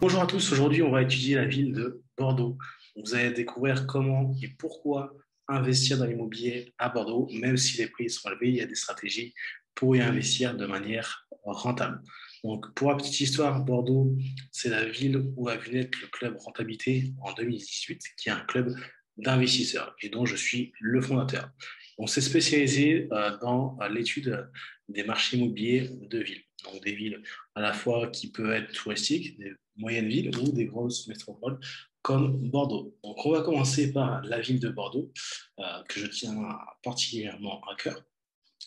Bonjour à tous, aujourd'hui on va étudier la ville de Bordeaux. Vous allez découvrir comment et pourquoi investir dans l'immobilier à Bordeaux, même si les prix sont élevés, il y a des stratégies pour y investir de manière rentable. Donc pour la petite histoire, Bordeaux, c'est la ville où a vu naître le club Rentabilité en 2018, qui est un club d'investisseurs et dont je suis le fondateur. On s'est spécialisé dans l'étude des marchés immobiliers de villes. Donc des villes à la fois qui peuvent être touristiques, des moyennes villes ou des grosses métropoles comme Bordeaux. Donc on va commencer par la ville de Bordeaux, que je tiens particulièrement à cœur.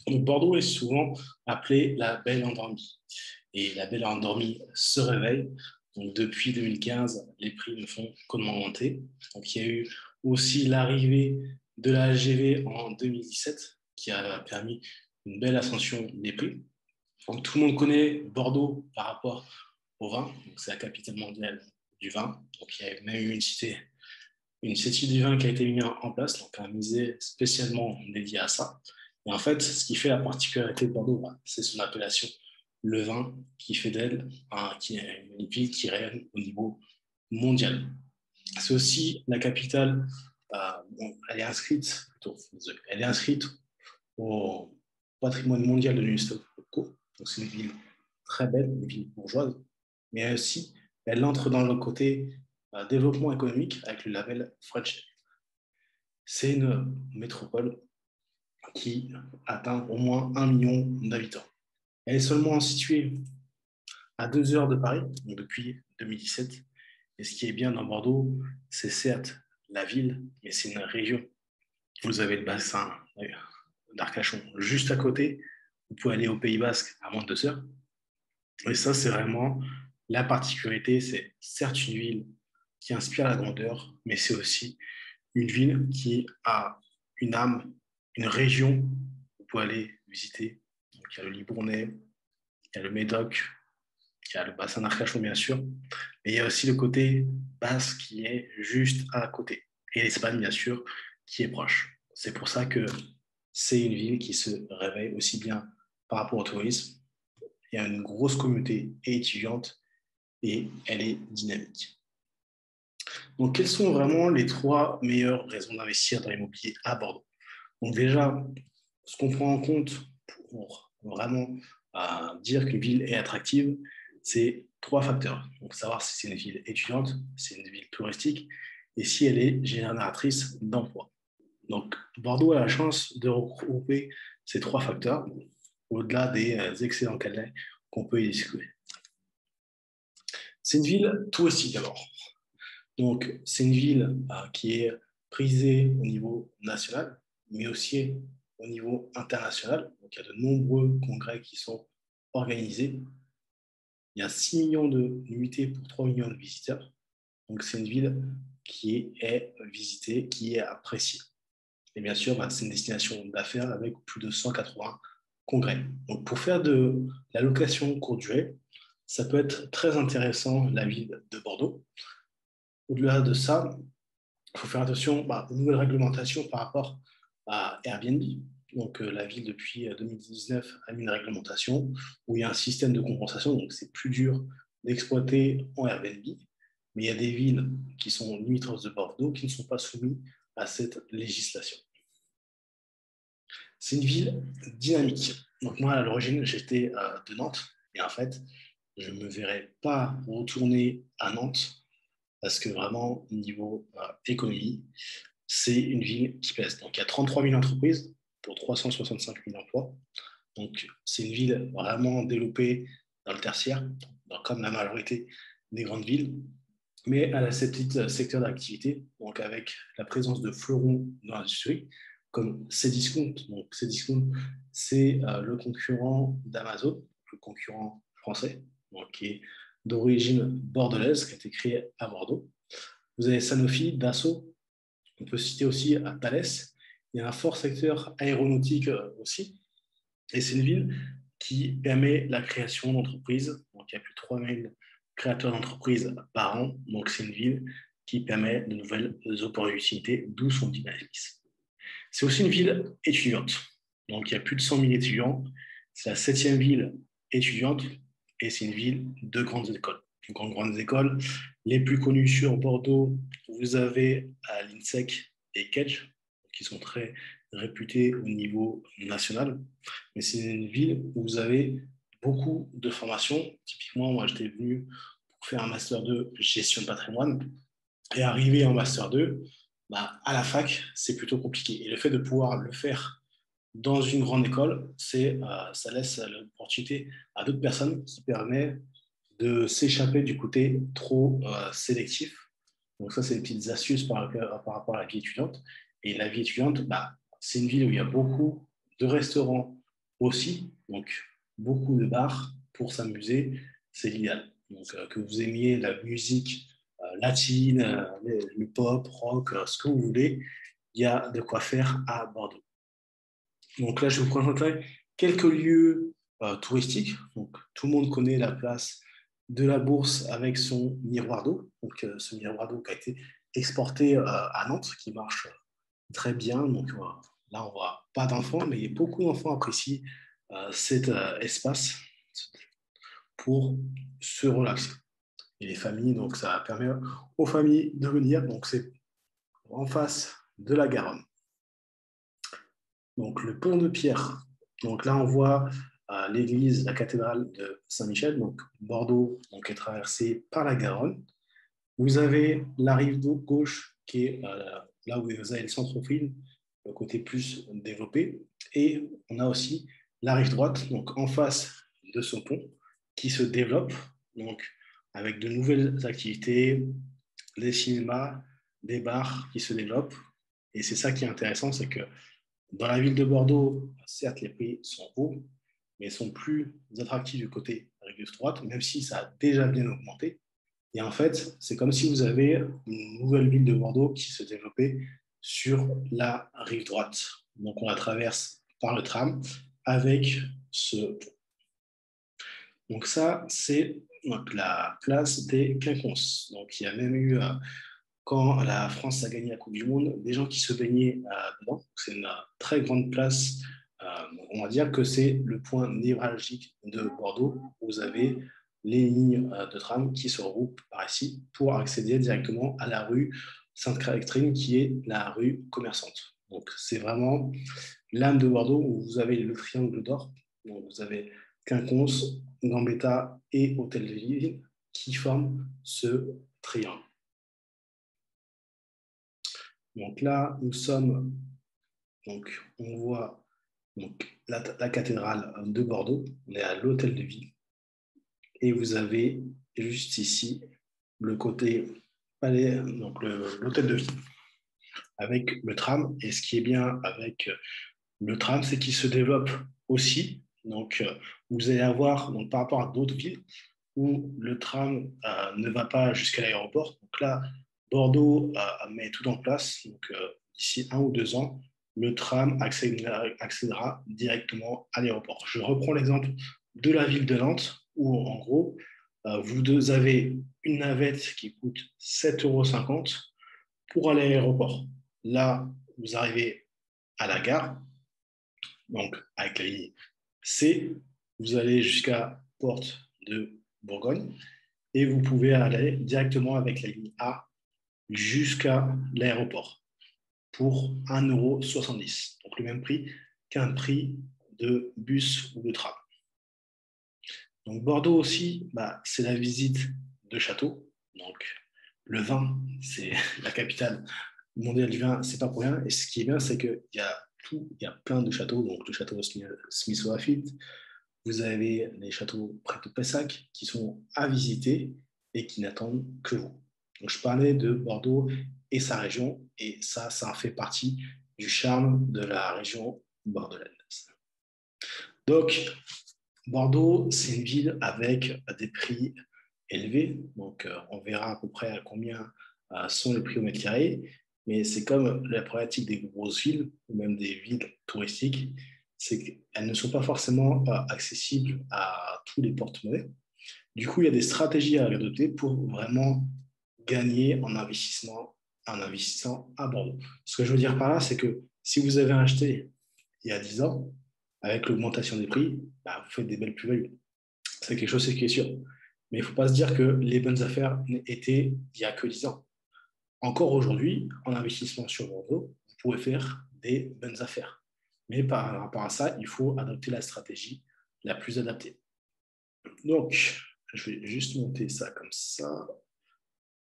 Donc Bordeaux est souvent appelée la Belle Endormie. Et la Belle Endormie se réveille. Donc depuis 2015, les prix ne font qu'augmenter. Donc il y a eu aussi l'arrivée de la LGV en 2017 qui a permis une belle ascension des prix. Donc, tout le monde connaît Bordeaux par rapport au vin. Donc, c'est la capitale mondiale du vin. Donc, il y a même eu une cité du vin qui a été mise en place, donc un musée spécialement dédié à ça. Et en fait, ce qui fait la particularité de Bordeaux, c'est son appellation, le vin, qui fait d'elle qui est une ville qui rayonne au niveau mondial. C'est aussi la capitale, bon, elle est inscrite au patrimoine mondial de l'UNESCO. Donc c'est une ville très belle, une ville bourgeoise, mais aussi elle entre dans le côté développement économique avec le label French. C'est une métropole qui atteint au moins 1 million d'habitants. Elle est seulement située à 2 heures de Paris, donc depuis 2017. Et ce qui est bien dans Bordeaux, c'est certes la ville, mais c'est une région. Vous avez le bassin d'Arcachon juste à côté. Vous pouvez aller au Pays Basque à moins de 2 heures. Et ça, c'est vraiment la particularité. C'est certes une ville qui inspire la grandeur, mais c'est aussi une ville qui a une âme, une région. Vous pouvez aller visiter. Donc, il y a le Libournais, il y a le Médoc, il y a le bassin d'Arcachon, bien sûr. Mais il y a aussi le côté basque qui est juste à côté. Et l'Espagne, bien sûr, qui est proche. C'est pour ça que c'est une ville qui se réveille aussi bien par rapport au tourisme. Il y a une grosse communauté étudiante et elle est dynamique. Donc, quelles sont vraiment les trois meilleures raisons d'investir dans l'immobilier à Bordeaux? Donc, déjà, ce qu'on prend en compte pour vraiment dire qu'une ville est attractive, c'est trois facteurs. Donc, savoir si c'est une ville étudiante, si c'est une ville touristique et si elle est génératrice d'emplois. Donc, Bordeaux a la chance de regrouper ces trois facteurs au-delà des excellents canaux qu'on peut y discuter. C'est une ville touristique d'abord. Donc, c'est une ville qui est prisée au niveau national, mais aussi au niveau international. Donc, il y a de nombreux congrès qui sont organisés. Il y a 6 millions de nuitées pour 3 millions de visiteurs. Donc, c'est une ville qui est visitée, qui est appréciée. Et bien sûr, c'est une destination d'affaires avec plus de 180 congrès. Donc, pour faire de la location courte durée, ça peut être très intéressant, la ville de Bordeaux. Au-delà de ça, il faut faire attention aux nouvelles réglementations par rapport à Airbnb. Donc, la ville, depuis 2019, a mis une réglementation où il y a un système de compensation. Donc, c'est plus dur d'exploiter en Airbnb. Mais il y a des villes qui sont limitrophes de Bordeaux qui ne sont pas soumises à cette législation. C'est une ville dynamique. Donc, moi, à l'origine, j'étais de Nantes. Et en fait, je ne me verrais pas retourner à Nantes parce que vraiment, niveau économie, c'est une ville qui pèse. Donc, il y a 33 000 entreprises pour 365 000 emplois. Donc, c'est une ville vraiment développée dans le tertiaire, comme la majorité des grandes villes, mais elle a ses petits secteurs d'activité, donc avec la présence de fleurons dans l'industrie, comme Cdiscount. Donc, Cdiscount, c'est le concurrent d'Amazon, le concurrent français, donc, qui est d'origine bordelaise, qui a été créé à Bordeaux. Vous avez Sanofi, Dassault, on peut citer aussi à Thales. Il y a un fort secteur aéronautique aussi. Et c'est une ville qui permet la création d'entreprises. Donc, il y a plus de 3000 créateurs d'entreprises par an. Donc, c'est une ville qui permet de nouvelles opportunités, d'où son dynamisme. C'est aussi une ville étudiante. Donc, il y a plus de 100 000 étudiants. C'est la 7e ville étudiante et c'est une ville de grandes écoles. grandes écoles. Les plus connues sur Bordeaux, vous avez l'INSEC et Kedge, qui sont très réputés au niveau national. Mais c'est une ville où vous avez beaucoup de formations. Typiquement, moi, j'étais venu pour faire un master 2 gestion de patrimoine. Et arriver en master 2, bah, à la fac, c'est plutôt compliqué. Et le fait de pouvoir le faire dans une grande école, ça laisse l'opportunité à d'autres personnes qui permet de s'échapper du côté trop sélectif. Donc ça, c'est des petites astuces par rapport à la vie étudiante. Et la vie étudiante, bah, c'est une ville où il y a beaucoup de restaurants aussi, donc beaucoup de bars pour s'amuser, c'est l'idéal. Donc que vous aimiez la musique latine, le pop, rock, ce que vous voulez, il y a de quoi faire à Bordeaux. Donc là, je vous présenterai quelques lieux touristiques. Donc, tout le monde connaît la place de la Bourse avec son miroir d'eau. Donc, ce miroir d'eau qui a été exporté à Nantes, qui marche très bien. Donc, là, on voit pas d'enfants, mais beaucoup d'enfants apprécient cet espace pour se relaxer. Et les familles, donc ça permet aux familles de venir. Donc, c'est en face de la Garonne. Donc, le pont de Pierre. Donc là, on voit l'église, la cathédrale de Saint-Michel, donc Bordeaux, donc, est traversée par la Garonne. Vous avez la rive gauche qui est là où vous avez le centre-ville, le côté plus développé. Et on a aussi la rive droite, donc en face de ce pont, qui se développe, donc avec de nouvelles activités, des cinémas, des bars qui se développent. Et c'est ça qui est intéressant, c'est que dans la ville de Bordeaux, certes, les prix sont hauts, mais sont plus attractifs du côté rive droite, même si ça a déjà bien augmenté. Et en fait, c'est comme si vous avez une nouvelle ville de Bordeaux qui se développait sur la rive droite. Donc, on la traverse par le tram avec ce. Donc, ça, c'est donc, la place des Quinconces. Donc, il y a même eu quand la France a gagné la Coupe du Monde, des gens qui se baignaient dedans. C'est une très grande place. On va dire que c'est le point névralgique de Bordeaux. Vous avez les lignes de tram qui se regroupent par ici pour accéder directement à la rue Sainte-Catherine, qui est la rue commerçante. Donc, c'est vraiment l'âme de Bordeaux où vous avez le triangle d'or. Donc, vous avez Quinconce, Gambetta et Hôtel de Ville qui forment ce triangle. Donc là, nous sommes, donc on voit donc, la cathédrale de Bordeaux, on est à l'hôtel de ville, et vous avez juste ici le côté palais, donc l'hôtel de ville, avec le tram. Et ce qui est bien avec le tram, c'est qu'il se développe aussi. Donc, vous allez avoir, donc, par rapport à d'autres villes, où le tram ne va pas jusqu'à l'aéroport. Donc là, Bordeaux met tout en place. Donc, d'ici 1 ou 2 ans, le tram accédera directement à l'aéroport. Je reprends l'exemple de la ville de Nantes, où en gros, vous avez une navette qui coûte 7,50 € pour aller à l'aéroport. Là, vous arrivez à la gare, donc avec la ligne C, vous allez jusqu'à Porte de Bourgogne et vous pouvez aller directement avec la ligne A jusqu'à l'aéroport pour 1,70 €. Donc le même prix qu'un prix de bus ou de tram. Donc Bordeaux aussi, bah, c'est la visite de châteaux. Donc le vin, c'est la capitale mondiale du vin, c'est pas pour rien. Et ce qui est bien, c'est qu'il y a tout, il y a plein de châteaux. Donc le château Smith-Wafield, vous avez les châteaux près de Pessac qui sont à visiter et qui n'attendent que vous. Donc, je parlais de Bordeaux et sa région, et ça en fait partie du charme de la région bordelaise. Donc, Bordeaux, c'est une ville avec des prix élevés. Donc, on verra à peu près à combien sont les prix au mètre carré. Mais c'est comme la problématique des grosses villes ou même des villes touristiques, c'est qu'elles ne sont pas forcément accessibles à tous les porte-monnaies. Du coup, il y a des stratégies à adopter pour vraiment gagner en investissant à Bordeaux. Ce que je veux dire par là, c'est que si vous avez acheté il y a 10 ans, avec l'augmentation des prix, bah, vous faites des belles plus-values. C'est quelque chose qui est sûr. Mais il ne faut pas se dire que les bonnes affaires étaient il n'y a que 10 ans. Encore aujourd'hui, en investissement sur Bordeaux, vous pouvez faire des bonnes affaires. Mais par rapport à ça, il faut adopter la stratégie la plus adaptée. Donc, je vais juste monter ça comme ça.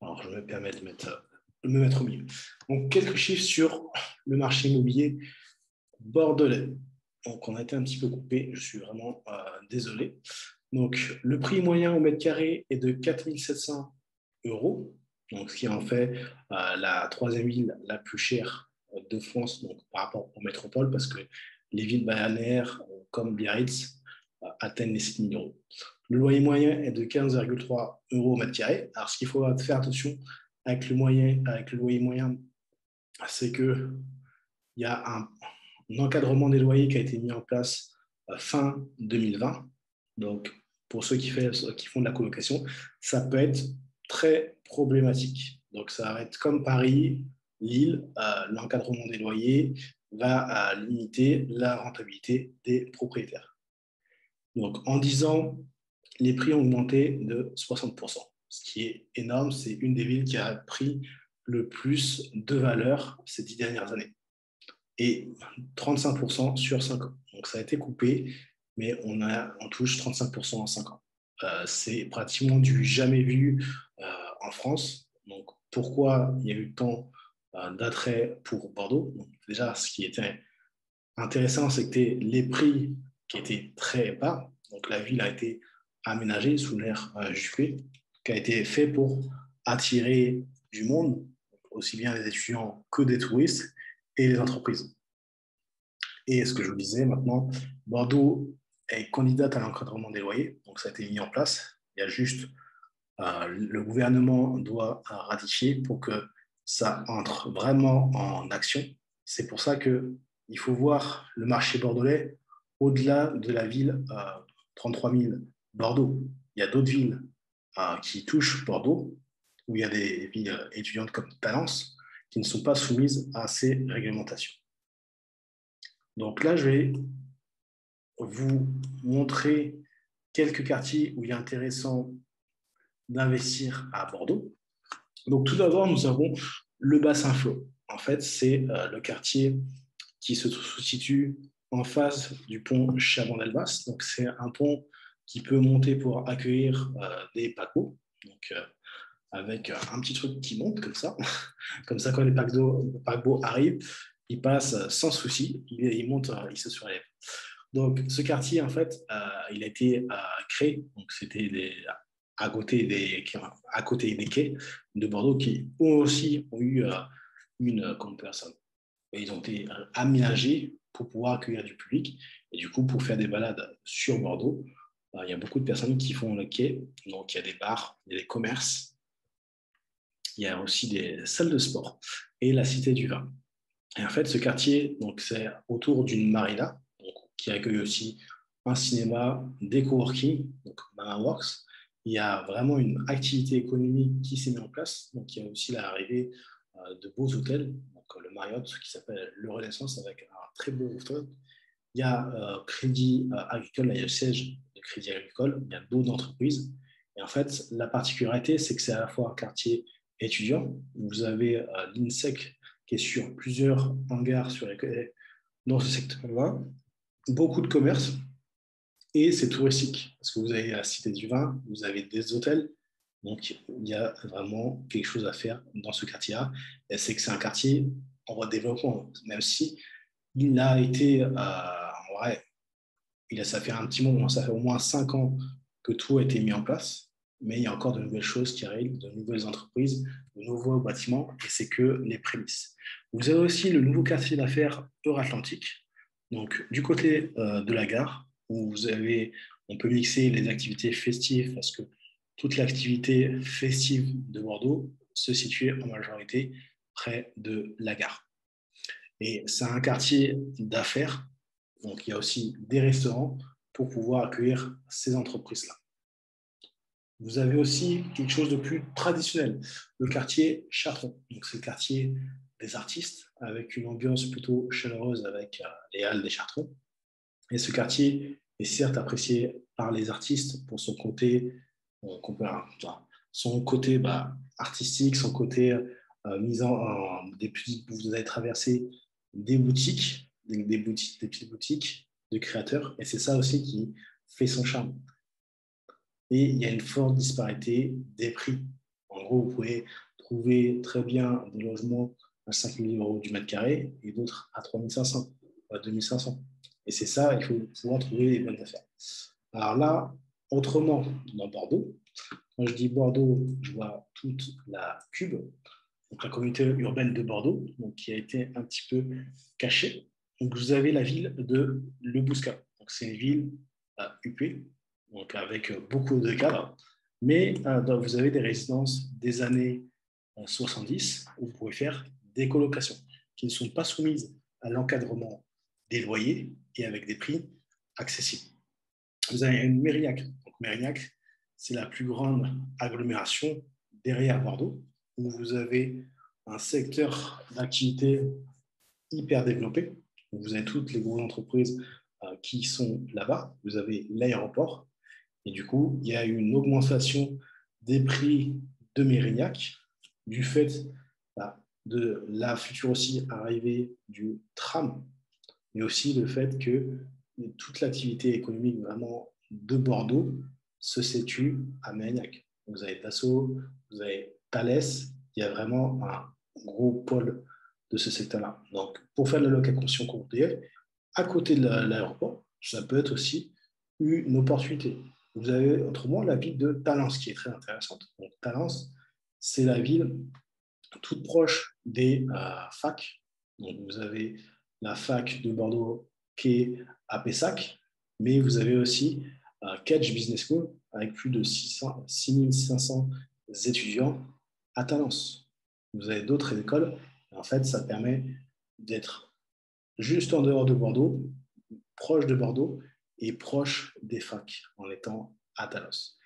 Alors, je me permets de me mettre au milieu. Donc, quelques chiffres sur le marché immobilier bordelais. Donc, on a été un petit peu coupé. Je suis vraiment désolé. Donc, le prix moyen au mètre carré est de 4 700 euros. Donc, ce qui en fait la troisième ville la plus chère de France donc, par rapport aux métropoles, parce que les villes balnéaires comme Biarritz atteignent les 7 000 euros. Le loyer moyen est de 15,3 euros au mètre carré. Alors, ce qu'il faut faire attention avec le loyer moyen, c'est qu'il y a un encadrement des loyers qui a été mis en place fin 2020. Donc, pour ceux qui font de la colocation, ça peut être très problématique. Donc, ça va être comme Paris, Lille, l'encadrement des loyers va limiter la rentabilité des propriétaires. Donc, en 10 ans, les prix ont augmenté de 60%, ce qui est énorme. C'est une des villes qui a pris le plus de valeur ces 10 dernières années. Et 35% sur 5 ans. Donc, ça a été coupé, mais on touche 35% en 5 ans. C'est pratiquement du jamais vu en France. Donc, pourquoi il y a eu tant d'attrait pour Bordeaux? Donc, déjà, ce qui était intéressant, c'était les prix qui étaient très bas. Donc, la ville a été aménagée sous l'ère Juppé, qui a été fait pour attirer du monde, aussi bien les étudiants que des touristes et les entreprises. Et ce que je vous disais maintenant, Bordeaux est candidate à l'encadrement des loyers, donc ça a été mis en place. Il y a juste le gouvernement doit ratifier pour que ça entre vraiment en action. C'est pour ça qu'il faut voir le marché bordelais au-delà de la ville 33 000 Bordeaux. Il y a d'autres villes qui touchent Bordeaux, où il y a des villes étudiantes comme Talence qui ne sont pas soumises à ces réglementations. Donc là, je vais vous montrer quelques quartiers où il est intéressant d'investir à Bordeaux. Donc tout d'abord, nous avons le bassin Flot. En fait, c'est le quartier qui se situe en face du pont Chabandelmas. Donc c'est un pont qui peut monter pour accueillir des paquebots. Donc avec un petit truc qui monte comme ça. Comme ça, quand les paquebots arrivent, ils passent sans souci. Ils montent, ils se surélèvent. Donc, ce quartier, en fait, il a été créé. Donc, c'était à côté des quais de Bordeaux qui aussi ont eu comme personne. Ils ont été aménagés pour pouvoir accueillir du public. Et du coup, pour faire des balades sur Bordeaux, il y a beaucoup de personnes qui font le quai. Donc, il y a des bars, il y a des commerces, il y a aussi des salles de sport et la Cité du Vin. Et en fait, ce quartier, donc, c'est autour d'une marina, donc, qui accueille aussi un cinéma, des coworking, donc Mama Works. Il y a vraiment une activité économique qui s'est mise en place. Donc, il y a aussi l'arrivée de beaux hôtels, donc le Marriott qui s'appelle le Renaissance avec un très beau rooftop. Il y a Crédit Agricole, là, il y a le siège de Crédit Agricole, il y a d'autres entreprises. Et en fait, la particularité, c'est que c'est à la fois un quartier étudiant. Vous avez l'INSEC qui est sur plusieurs hangars dans ce secteur-là, beaucoup de commerces et c'est touristique parce que vous avez la Cité du Vin, vous avez des hôtels, donc il y a vraiment quelque chose à faire dans ce quartier-là. Et c'est que c'est un quartier en voie de développement, même si il a été, en vrai, ça fait un petit moment, ça fait au moins 5 ans que tout a été mis en place, mais il y a encore de nouvelles choses qui arrivent, de nouvelles entreprises, de nouveaux bâtiments, et c'est que les prémices. Vous avez aussi le nouveau quartier d'affaires Euratlantique, donc du côté de la gare, où on peut mixer les activités festives, parce que toute l'activité festive de Bordeaux se situe en majorité près de la gare. Et c'est un quartier d'affaires, donc il y a aussi des restaurants pour pouvoir accueillir ces entreprises-là. Vous avez aussi quelque chose de plus traditionnel, le quartier Chartrons. Donc c'est le quartier des artistes avec une ambiance plutôt chaleureuse avec les halles des Chartrons. Et ce quartier est certes apprécié par les artistes pour son côté son côté artistique, son côté vous avez traversé des boutiques, des petites boutiques de créateurs, et c'est ça aussi qui fait son charme. Et il y a une forte disparité des prix. En gros, vous pouvez trouver très bien des logements à 5 000 € du mètre carré et d'autres à 3 500, à 2 500. Et c'est ça, il faut pouvoir trouver les bonnes affaires. Alors là, autrement, dans Bordeaux, quand je dis Bordeaux, je vois toute la Cube, donc la communauté urbaine de Bordeaux, donc qui a été un petit peu cachée. Donc vous avez la ville de Le Bouscat. Donc c'est une ville UP, donc avec beaucoup de cadres, mais vous avez des résidences des années 70 où vous pouvez faire des colocations qui ne sont pas soumises à l'encadrement des loyers et avec des prix accessibles. Vous avez une Mérignac. Donc Mérignac, c'est la plus grande agglomération derrière Bordeaux, où vous avez un secteur d'activité hyper développé. Vous avez toutes les grosses entreprises qui sont là-bas. Vous avez l'aéroport. Et du coup, il y a une augmentation des prix de Mérignac du fait de la future aussi arrivée du tram, mais aussi le fait que toute l'activité économique vraiment de Bordeaux se situe à Mérignac. Vous avez Dassault, vous avez Thales, il y a vraiment un gros pôle de ce secteur-là. Donc, pour faire de la location courte durée, à côté de l'aéroport, ça peut être aussi une opportunité. Vous avez autrement la ville de Talence qui est très intéressante. Donc, Talence, c'est la ville toute proche des facs. Donc, vous avez la fac de Bordeaux qui est à Pessac, mais vous avez aussi Catch Business School avec plus de 6500 étudiants à Talence. Vous avez d'autres écoles. Et en fait, ça permet d'être juste en dehors de Bordeaux, proche de Bordeaux et proche des facs en étant à Talence.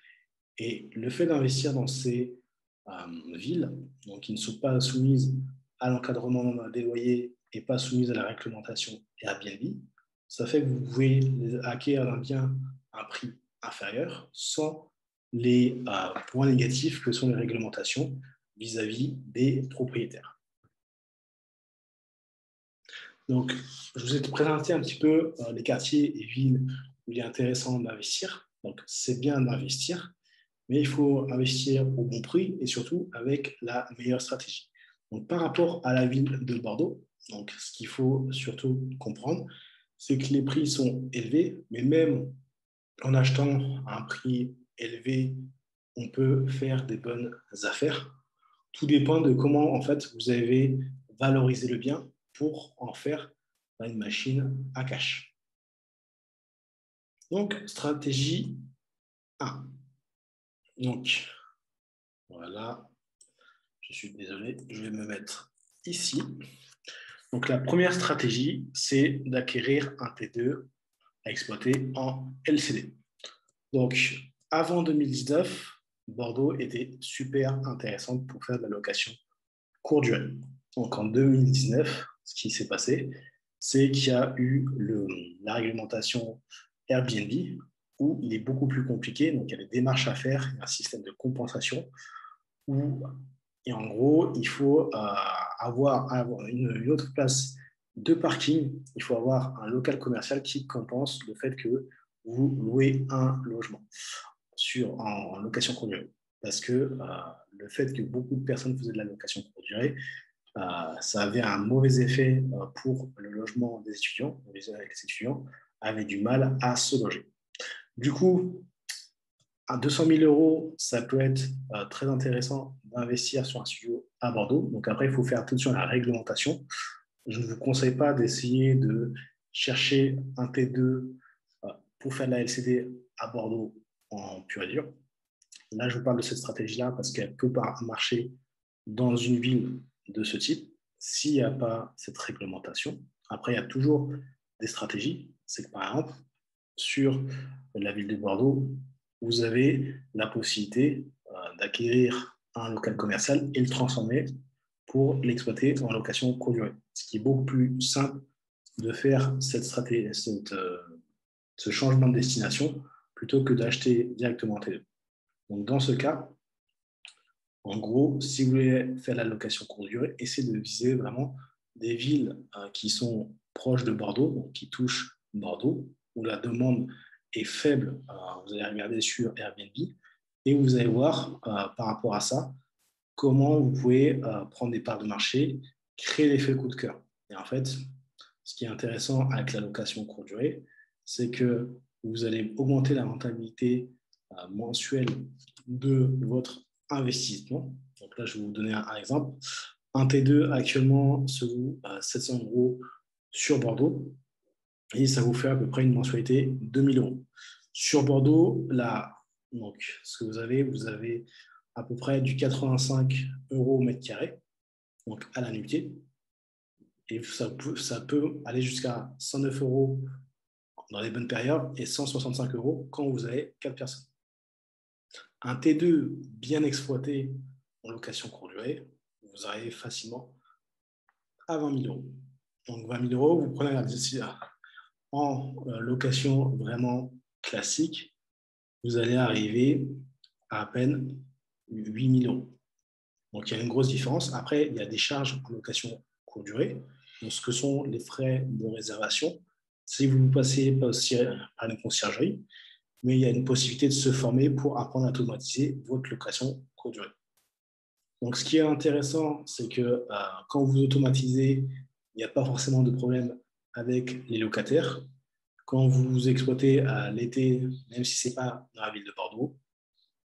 Et le fait d'investir dans ces villes, donc qui ne sont pas soumises à l'encadrement des loyers et pas soumises à la réglementation Airbnb, ça fait que vous pouvez acquérir un bien à un prix inférieur sans les points négatifs que sont les réglementations vis-à-vis des propriétaires. Donc, je vous ai présenté un petit peu les quartiers et villes où il est intéressant d'investir. Donc, c'est bien d'investir, mais il faut investir au bon prix et surtout avec la meilleure stratégie. Donc, par rapport à la ville de Bordeaux, donc, ce qu'il faut surtout comprendre, c'est que les prix sont élevés, mais même en achetant à un prix élevé, on peut faire des bonnes affaires. Tout dépend de comment en fait vous avez valorisé le bien pour en faire une machine à cash. Donc, stratégie 1. Donc, voilà, je suis désolé, je vais me mettre ici. Donc, la première stratégie, c'est d'acquérir un T2 à exploiter en LCD. Donc, avant 2019, Bordeaux était super intéressante pour faire de la location courte durée. Donc, en 2019, ce qui s'est passé, c'est qu'il y a eu la réglementation Airbnb où il est beaucoup plus compliqué. Donc, il y a des démarches à faire, il y a un système de compensation où, et en gros, il faut avoir une autre place de parking. Il faut avoir un local commercial qui compense le fait que vous louez un logement en location courte durée. Parce que le fait que beaucoup de personnes faisaient de la location courte durée, ça avait un mauvais effet pour le logement des étudiants. Les étudiants avaient du mal à se loger. Du coup, à 200 000 €, ça peut être très intéressant d'investir sur un studio à Bordeaux. Donc après, il faut faire attention à la réglementation. Je ne vous conseille pas d'essayer de chercher un T2 pour faire de la LCD à Bordeaux en pur et dur. Là, je vous parle de cette stratégie-là parce qu'elle peut pas marcher dans une ville de ce type s'il n'y a pas cette réglementation. Après, il y a toujours des stratégies. C'est que, par exemple, sur la ville de Bordeaux, vous avez la possibilité d'acquérir un local commercial et le transformer pour l'exploiter en location courte durée. Ce qui est beaucoup plus simple de faire cette stratégie, ce changement de destination plutôt que d'acheter directement un T2. Donc, dans ce cas, en gros, si vous voulez faire la location courte durée, essayez de viser vraiment des villes qui sont proches de Bordeaux, donc qui touchent Bordeaux, où la demande est faible. Vous allez regarder sur Airbnb et vous allez voir par rapport à ça comment vous pouvez prendre des parts de marché, créer l'effet coup de cœur. Et en fait, ce qui est intéressant avec la location courte durée, c'est que vous allez augmenter la rentabilité mensuelle de votre investissement. Donc là, je vais vous donner un exemple. Un T2 actuellement se loue à 700 euros sur Bordeaux et ça vous fait à peu près une mensualité de 2000 euros. Sur Bordeaux, là, donc, ce que vous avez à peu près du 85 euros au mètre carré, donc à la nuitée. Et ça peut aller jusqu'à 109 euros dans les bonnes périodes et 165 euros quand vous avez 4 personnes. Un T2 bien exploité en location courte durée, vous arrivez facilement à 20 000 euros. Donc 20 000 euros, vous prenez la décision en location vraiment classique, vous allez arriver à peine 8 000 euros. Donc il y a une grosse différence. Après, il y a des charges en location courte durée, donc ce que sont les frais de réservation. Si vous passez par une conciergerie, mais il y a une possibilité de se former pour apprendre à automatiser votre location courte durée. Donc, ce qui est intéressant, c'est que quand vous automatisez, il n'y a pas forcément de problème avec les locataires. Quand vous exploitez à l'été, même si ce n'est pas dans la ville de Bordeaux,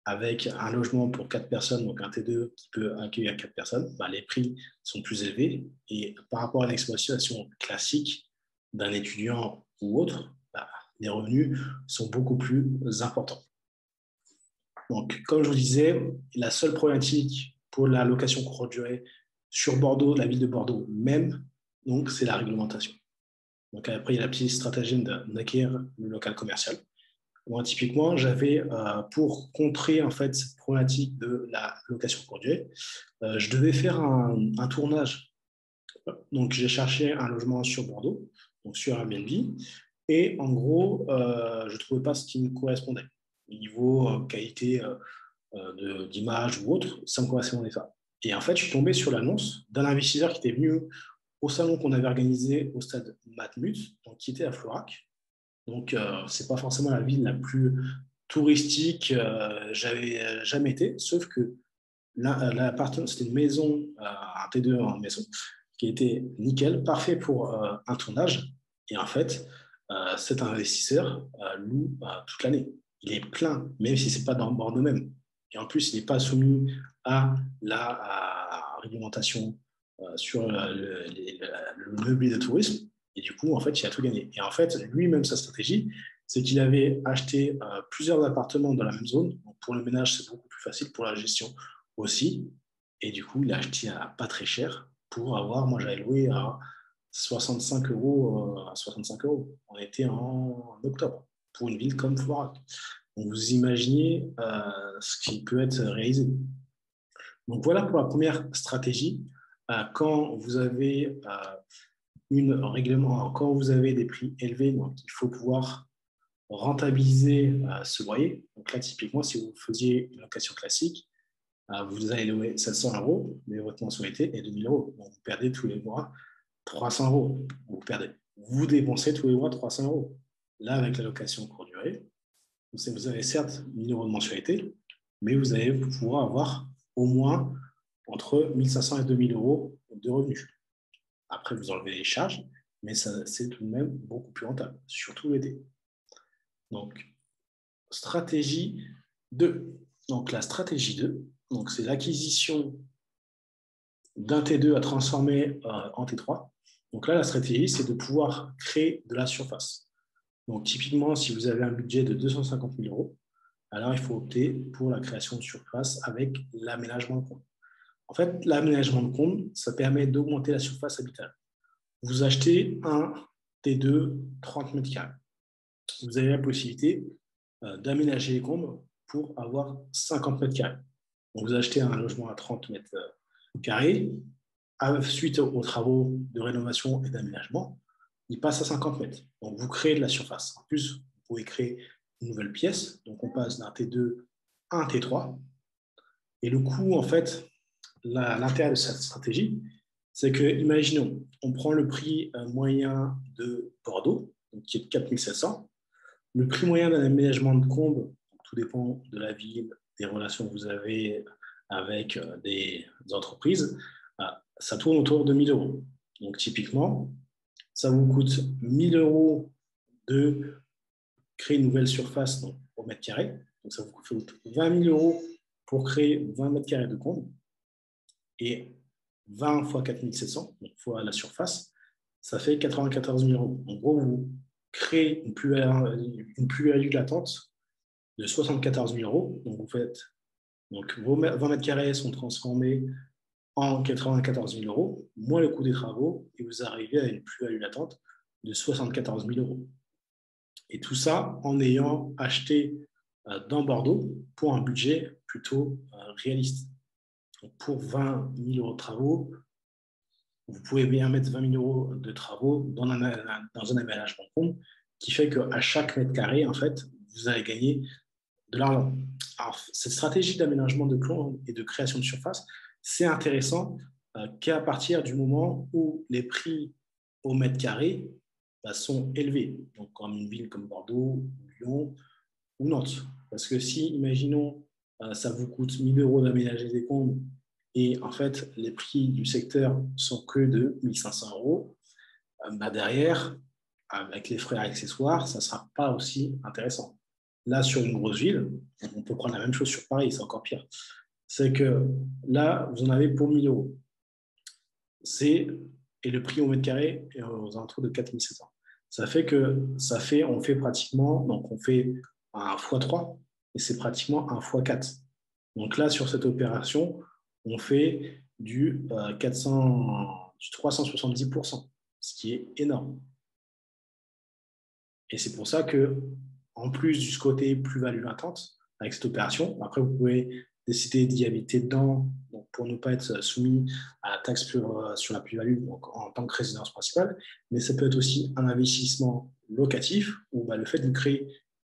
avec un logement pour 4 personnes, donc un T2 qui peut accueillir 4 personnes, bah, les prix sont plus élevés. Et par rapport à l'exploitation classique d'un étudiant ou autre, bah, les revenus sont beaucoup plus importants. Donc, comme je vous disais, la seule problématique pour la location courte durée sur Bordeaux, la ville de Bordeaux même, donc c'est la réglementation. Donc après, il y a la petite stratégie d'acquérir le local commercial. Moi, typiquement, j'avais pour contrer en fait cette problématique de la location courte durée, je devais faire un tournage. Donc, j'ai cherché un logement sur Bordeaux, donc sur Airbnb, et en gros, je ne trouvais pas ce qui me correspondait. Au niveau qualité d'image ou autre, ça me correspondait pas. Et en fait, je suis tombé sur l'annonce d'un investisseur qui était venu au salon qu'on avait organisé au stade Matmut, donc qui était à Florac. Donc, ce n'est pas forcément la ville la plus touristique, j'avais jamais été, sauf que l'appartement, c'était une maison, un T2 en maison, qui était nickel, parfait pour un tournage. Et en fait, cet investisseur loue toute l'année. Il est plein, même si ce n'est pas dans Bordeaux même. Et en plus, il n'est pas soumis à la réglementation sur le meublé de tourisme. Et du coup, en fait, il a tout gagné. Et en fait, lui-même, sa stratégie, c'est qu'il avait acheté plusieurs appartements dans la même zone. Donc, pour le ménage, c'est beaucoup plus facile. Pour la gestion aussi. Et du coup, il a acheté à pas très cher pour avoir, moi, j'avais loué à 65 euros, à 65 euros. On était en octobre pour une ville comme Florac. Donc, vous imaginez ce qui peut être réalisé. Donc, voilà pour la première stratégie. Quand vous avez quand vous avez des prix élevés, donc il faut pouvoir rentabiliser ce loyer. Donc là, typiquement, si vous faisiez une location classique, vous allez louer 700 euros, mais votre mensualité est de 1000 euros. Donc vous perdez tous les mois 300 euros. Vous dépensez tous les mois 300 euros. Là, avec la location courte durée, vous avez certes 1000 euros de mensualité, mais vous allez pouvoir avoir au moins entre 1500 et 2000 euros de revenus. Après, vous enlevez les charges, mais c'est tout de même beaucoup plus rentable, surtout l'été. Donc, stratégie 2. Donc, la stratégie 2, donc, c'est l'acquisition d'un T2 à transformer en T3. Donc là, la stratégie, c'est de pouvoir créer de la surface. Donc, typiquement, si vous avez un budget de 250 000 euros, alors il faut opter pour la création de surface avec l'aménagement de compte. En fait, l'aménagement de compte, ça permet d'augmenter la surface habitable. Vous achetez un T2 30 mètres carrés. Vous avez la possibilité d'aménager les combles pour avoir 50 mètres carrés. Donc, vous achetez un logement à 30 mètres carrés. Suite aux travaux de rénovation et d'aménagement, il passe à 50 mètres. Donc, vous créez de la surface. En plus, vous pouvez créer une nouvelle pièce. Donc, on passe d'un T2 un T3. Et le coût, en fait, l'intérêt de cette stratégie, c'est que, imaginons, on prend le prix moyen de Bordeaux, donc qui est de 4 700. Le prix moyen d'un aménagement de comble, tout dépend de la ville, des relations que vous avez avec des entreprises, ça tourne autour de 1 000 euros. Donc, typiquement, ça vous coûte 1 000 euros de créer une nouvelle surface au mètre carré. Donc, ça vous coûte 20 000 euros pour créer 20 mètres carrés de comble. Et 20 fois 4 700, donc fois la surface, ça fait 94 000 euros. En gros, vous créez une plus-value latente de 74 000 euros. Donc, vous faites, donc vos 20 mètres carrés sont transformés en 94 000 euros, moins le coût des travaux, et vous arrivez à une plus-value latente de 74 000 euros. Et tout ça en ayant acheté dans Bordeaux pour un budget plutôt réaliste. Donc pour 20 000 euros de travaux, vous pouvez bien mettre 20 000 euros de travaux dans un aménagement de comble qui fait qu'à chaque mètre carré, en fait, vous allez gagner de l'argent. Alors, cette stratégie d'aménagement de comble et de création de surface, c'est intéressant qu'à partir du moment où les prix au mètre carré sont élevés, donc comme une ville comme Bordeaux, Lyon ou Nantes. Parce que si, imaginons, ça vous coûte 1 000 euros d'aménager des combles et en fait, les prix du secteur sont que de 1 500 euros, derrière, avec les frais accessoires, ça ne sera pas aussi intéressant. Là, sur une grosse ville, on peut prendre la même chose sur Paris, c'est encore pire. C'est que là, vous en avez pour 1 000 euros. Et le prix au mètre carré est aux alentours de 4 700. On fait pratiquement, donc on fait un x3 et c'est pratiquement un x4. Donc là, sur cette opération, on fait du 370%, ce qui est énorme. Et c'est pour ça que, en plus du côté plus-value latente avec cette opération, après vous pouvez décider d'y habiter dedans donc pour ne pas être soumis à la taxe sur la plus-value en tant que résidence principale, mais ça peut être aussi un investissement locatif où le fait de créer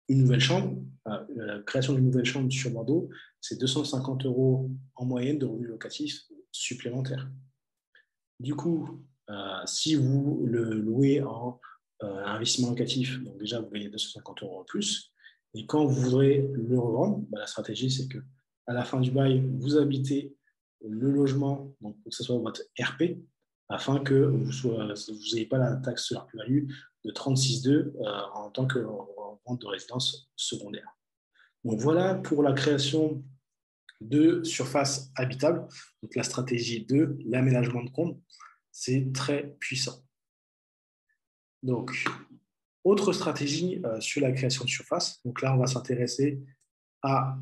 une nouvelle chambre, la création d'une nouvelle chambre sur Bordeaux, c'est 250 euros en moyenne de revenus locatifs supplémentaires. Du coup, si vous le louez en investissement locatif, donc déjà vous gagnez 250 euros en plus. Et quand vous voudrez le revendre, la stratégie c'est que à la fin du bail, vous habitez le logement, donc que ce soit votre RP, afin que vous n'ayez pas la taxe sur la plus-value de 36,2 en tant que vente de résidence secondaire. Donc voilà pour la création de surface habitable. Donc la stratégie de l'aménagement de comble, c'est très puissant. Donc, autre stratégie sur la création de surface. Donc là, on va s'intéresser à...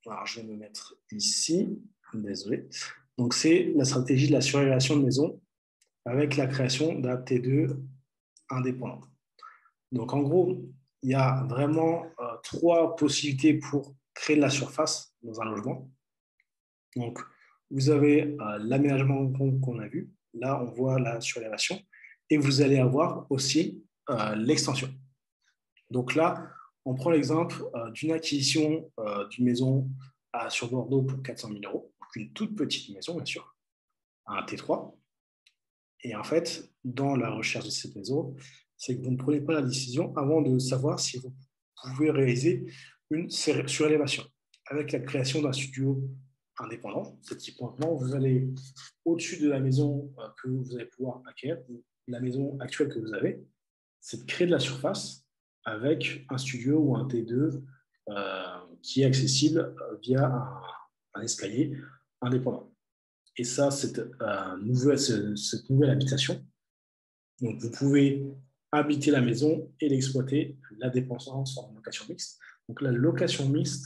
Alors, je vais me mettre ici. Désolé. Donc, c'est la stratégie de la surélévation de maison avec la création d'un T2 indépendant. Donc, en gros, il y a vraiment 3 possibilités pour créer de la surface dans un logement. Donc, vous avez l'aménagement qu'on a vu. Là, on voit la surélévation. Et vous allez avoir aussi l'extension. Donc là, on prend l'exemple d'une acquisition d'une maison sur Bordeaux pour 400 000 euros. Donc une toute petite maison, bien sûr, un T3. Et en fait, dans la recherche de cette maison, c'est que vous ne prenez pas la décision avant de savoir si vous pouvez réaliser une surélévation. Avec la création d'un studio indépendant, typiquement, vous allez au-dessus de la maison que vous allez pouvoir acquérir, la maison actuelle que vous avez, c'est de créer de la surface avec un studio ou un T2 qui est accessible via un escalier indépendant. Et ça, cette nouvelle habitation, donc vous pouvez habiter la maison et l'exploiter, la dépendance en location mixte. Donc la location mixte,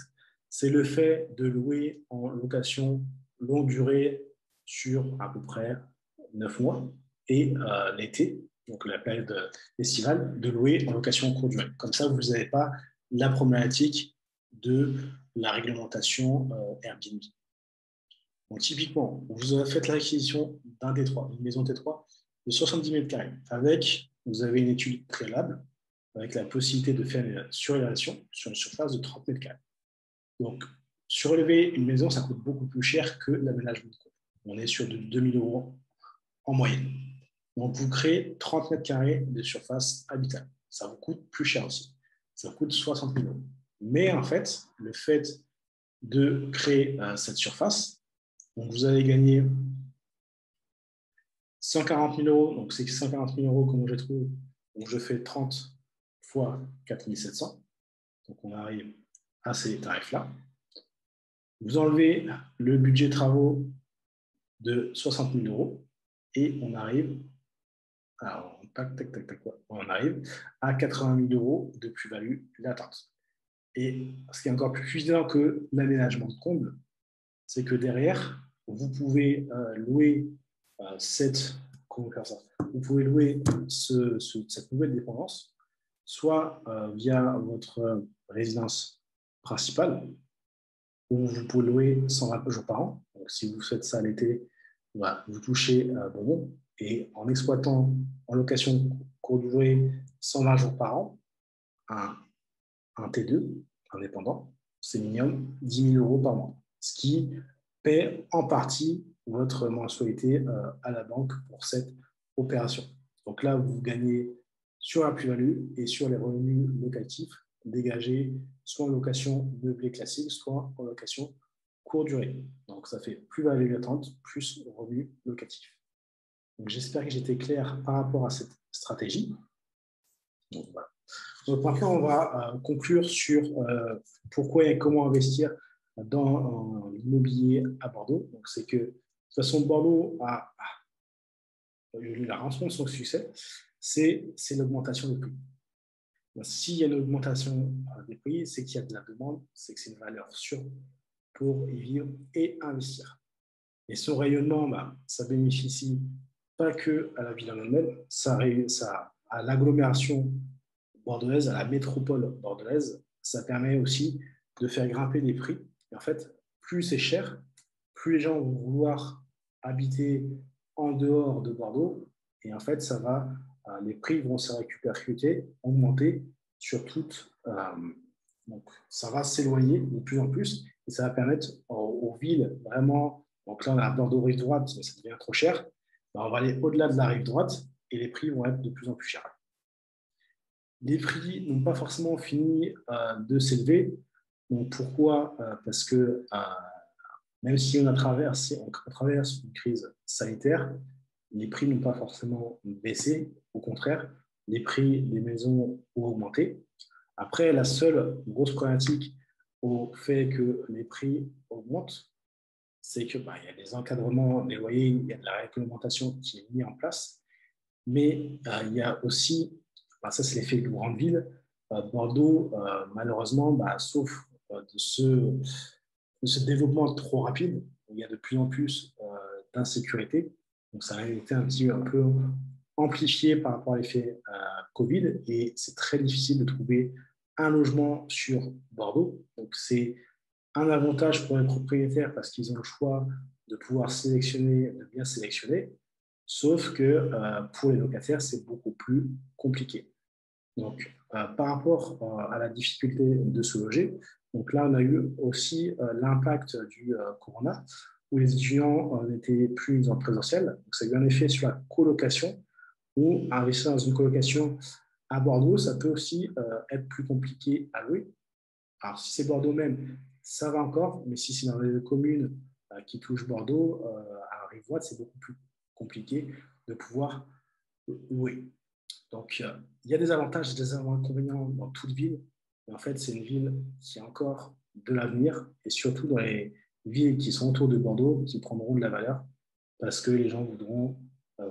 c'est le fait de louer en location longue durée sur à peu près 9 mois et l'été, donc la période estivale, de louer en location courte durée. Comme ça, vous n'avez pas la problématique de la réglementation Airbnb. Donc typiquement, vous faites l'acquisition d'un T3, une maison T3 de 70 mètres carrés, vous avez une étude préalable avec la possibilité de faire une surélévation sur une surface de 30 mètres carrés. Donc, surélever une maison, ça coûte beaucoup plus cher que l'aménagement de compte. On est sur de 2 000 € en moyenne. Donc, vous créez 30 mètres carrés de surface habitable. Ça vous coûte plus cher aussi. Ça vous coûte 60 000 €. Mais en fait, le fait de créer cette surface, donc vous allez gagner 140 000 €. Donc, c'est 140 000 € comment je trouve. Donc, je fais 30 fois 4 700. Donc, on arrive à ces tarifs-là. Vous enlevez le budget travaux de 60 000 € et on arrive on arrive à 80 000 € de plus-value latente. Et ce qui est encore plus puissant que l'aménagement de comble, c'est que derrière, vous pouvez louer vous pouvez louer cette nouvelle dépendance, soit via votre résidence principale, où vous pouvez louer 120 jours par an. Donc, si vous faites ça l'été, vous touchez bon. Et en exploitant en location courte durée 120 jours par an, un T2 indépendant, c'est minimum 10 000 € par mois, ce qui paie en partie votre mensualité à la banque pour cette opération. Donc là, vous gagnez sur la plus-value et sur les revenus locatifs dégagés, soit en location meublée classique, soit en location courte durée. Donc ça fait plus-value latente plus revenus locatifs. Donc j'espère que j'étais clair par rapport à cette stratégie. Donc, voilà. Donc maintenant, on va conclure sur pourquoi et comment investir dans l'immobilier à Bordeaux. Donc, c'est que de toute façon, Bordeaux a la rançon de son succès, c'est l'augmentation des prix. S'il y a une augmentation des prix, c'est qu'il y a de la demande, c'est que c'est une valeur sûre pour y vivre et investir. Et son rayonnement, ça bénéficie pas que à la ville en elle-même, ça à l'agglomération bordelaise, à la métropole bordelaise, ça permet aussi de faire grimper les prix. Et en fait, plus c'est cher, plus les gens vont vouloir habiter en dehors de Bordeaux. Et en fait, les prix vont se répercuter, augmenter sur toutes. Donc, ça va s'éloigner de plus en plus et ça va permettre aux villes vraiment. Donc là, on a Bordeaux rive droite, mais ça devient trop cher. On va aller au-delà de la rive droite et les prix vont être de plus en plus chers. Les prix n'ont pas forcément fini de s'élever. Donc pourquoi Parce que même si on traverse une crise sanitaire, les prix n'ont pas forcément baissé. Au contraire, les prix des maisons ont augmenté. Après, la seule grosse problématique au fait que les prix augmentent, c'est qu'il y a des encadrements des loyers, il y a de la réglementation qui est mise en place, mais il y a aussi, ça c'est l'effet de grande ville, Bordeaux, malheureusement, sauf de ce développement trop rapide, où il y a de plus en plus d'insécurité, donc ça a été un peu amplifié par rapport à l'effet Covid, et c'est très difficile de trouver un logement sur Bordeaux, donc c'est un avantage pour les propriétaires parce qu'ils ont le choix de pouvoir sélectionner, de bien sélectionner, sauf que pour les locataires, c'est beaucoup plus compliqué. Donc, par rapport à la difficulté de se loger, donc là, on a eu aussi l'impact du corona, où les étudiants n'étaient plus en présentiel. Donc, ça a eu un effet sur la colocation, où investir dans une colocation à Bordeaux, ça peut aussi être plus compliqué à louer. Alors, si c'est Bordeaux même, ça va encore, mais si c'est dans les communes qui touchent Bordeaux, à Rivoire, c'est beaucoup plus compliqué de pouvoir louer. Donc, il y a des avantages et des inconvénients dans toute ville. Mais en fait, c'est une ville qui a encore de l'avenir, et surtout dans les villes qui sont autour de Bordeaux, qui prendront de la valeur parce que les gens voudront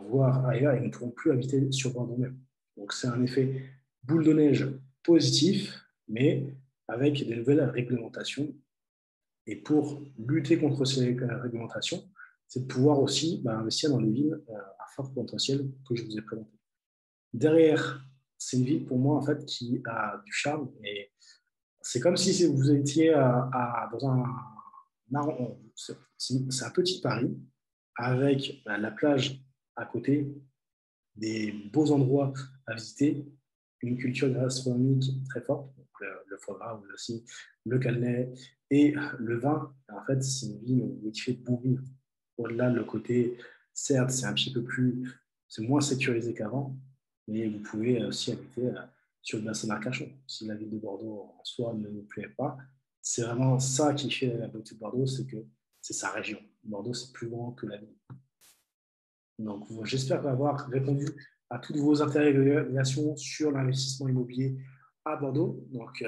voir ailleurs et ne pourront plus habiter sur Bordeaux même. Donc, c'est un effet boule de neige positif, mais avec des nouvelles réglementations. Et pour lutter contre ces réglementations, c'est de pouvoir aussi investir dans les villes à fort potentiel que je vous ai présentées. Derrière, c'est une ville pour moi en fait qui a du charme, et c'est comme si vous étiez dans c'est un petit Paris avec la plage à côté, des beaux endroits à visiter, une culture gastronomique très forte, donc le foie gras, mais aussi le Calais Et le vin, en fait, c'est une ville où il fait bon vivre. Au-delà de le côté, certes, c'est un petit peu plus, c'est moins sécurisé qu'avant, mais vous pouvez aussi habiter sur le bassin d'Arcachon. Si la ville de Bordeaux en soi ne vous plaît pas, c'est vraiment ça qui fait la beauté de Bordeaux, c'est que c'est sa région. Bordeaux, c'est plus grand que la ville. Donc, j'espère avoir répondu à toutes vos interrogations sur l'investissement immobilier à Bordeaux. Donc,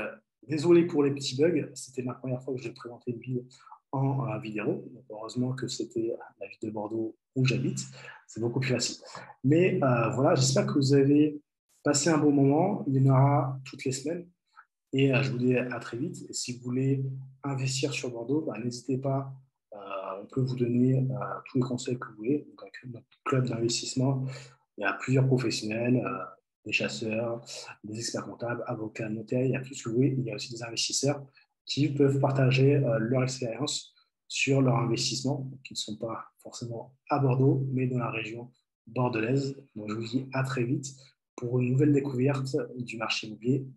désolé pour les petits bugs. C'était ma première fois que je présentais une ville en vidéo. Donc, heureusement que c'était la ville de Bordeaux où j'habite. C'est beaucoup plus facile. Mais voilà, j'espère que vous avez passé un bon moment. Il y en aura toutes les semaines. Et je vous dis à très vite. Et si vous voulez investir sur Bordeaux, bah, n'hésitez pas. On peut vous donner tous les conseils que vous voulez. Donc, avec notre club d'investissement, il y a plusieurs professionnels, des chasseurs, des experts comptables, avocats, notaires, il y a tout ce que vous voulez. Il y a aussi des investisseurs qui peuvent partager leur expérience sur leur investissement, qui ne sont pas forcément à Bordeaux, mais dans la région bordelaise. Donc, je vous dis à très vite pour une nouvelle découverte du marché immobilier